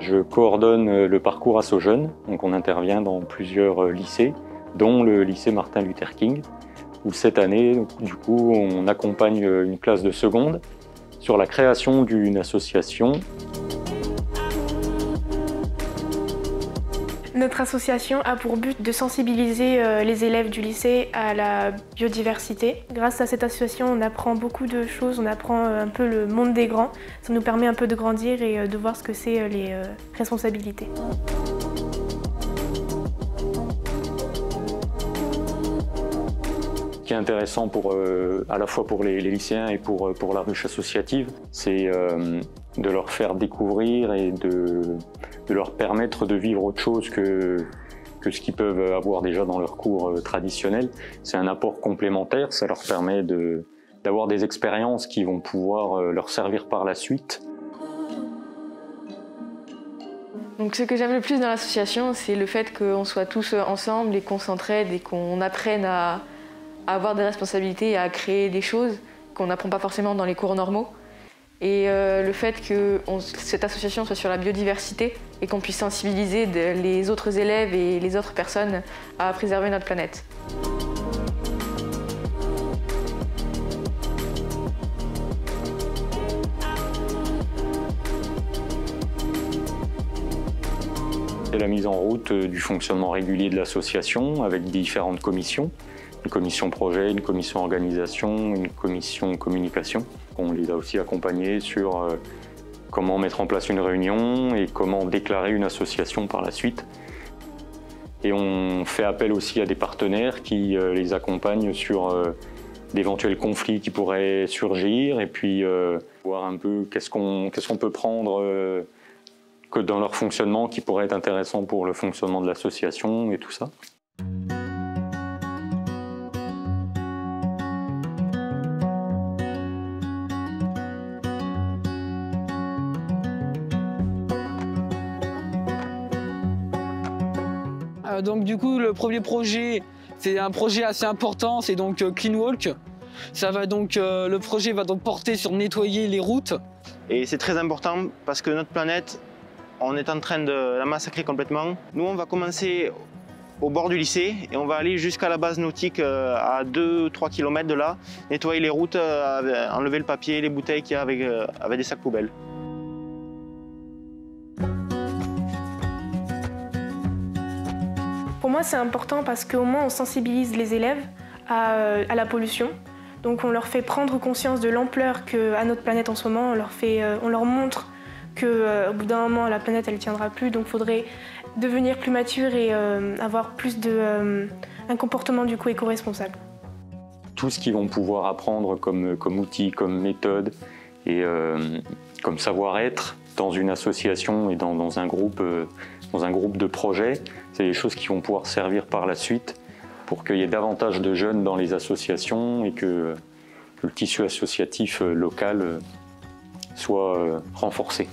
Je coordonne le parcours Asso Jeunes, donc on intervient dans plusieurs lycées, dont le lycée Martin Luther King, où cette année, du coup, on accompagne une classe de seconde sur la création d'une association. Notre association a pour but de sensibiliser les élèves du lycée à la biodiversité. Grâce à cette association, on apprend beaucoup de choses, on apprend un peu le monde des grands. Ça nous permet un peu de grandir et de voir ce que c'est les responsabilités. Ce qui est intéressant à la fois pour les lycéens et pour la ruche associative, c'est de leur faire découvrir et de leur permettre de vivre autre chose que ce qu'ils peuvent avoir déjà dans leurs cours traditionnels. C'est un apport complémentaire, ça leur permet d'avoir des expériences qui vont pouvoir leur servir par la suite. Donc ce que j'aime le plus dans l'association, c'est le fait qu'on soit tous ensemble et qu'on s'entraide et qu'on apprenne à avoir des responsabilités et à créer des choses qu'on n'apprend pas forcément dans les cours normaux. Et le fait que cette association soit sur la biodiversité et qu'on puisse sensibiliser les autres élèves et les autres personnes à préserver notre planète. C'est la mise en route du fonctionnement régulier de l'association avec différentes commissions. Une commission projet, une commission organisation, une commission communication. On les a aussi accompagnés sur comment mettre en place une réunion et comment déclarer une association par la suite. Et on fait appel aussi à des partenaires qui les accompagnent sur d'éventuels conflits qui pourraient surgir et puis voir un peu qu'est-ce qu'on peut prendre que dans leur fonctionnement qui pourrait être intéressant pour le fonctionnement de l'association et tout ça. Donc du coup, le premier projet, c'est un projet assez important, c'est donc Clean Walk. Le projet va donc porter sur nettoyer les routes. Et c'est très important parce que notre planète, on est en train de la massacrer complètement. Nous, on va commencer au bord du lycée et on va aller jusqu'à la base nautique à 2-3 km de là, nettoyer les routes, enlever le papier, les bouteilles qu'il y a avec des sacs poubelles. Pour moi, c'est important parce qu'au moins on sensibilise les élèves à la pollution. Donc on leur fait prendre conscience de l'ampleur qu'a notre planète en ce moment. On leur montre qu'au bout d'un moment, la planète, elle ne tiendra plus. Donc il faudrait devenir plus mature et avoir plus un comportement du coup éco-responsable. Tout ce qu'ils vont pouvoir apprendre comme outils, comme méthode et comme savoir-être dans une association et dans un groupe de projet, c'est des choses qui vont pouvoir servir par la suite pour qu'il y ait davantage de jeunes dans les associations et que le tissu associatif local soit renforcé.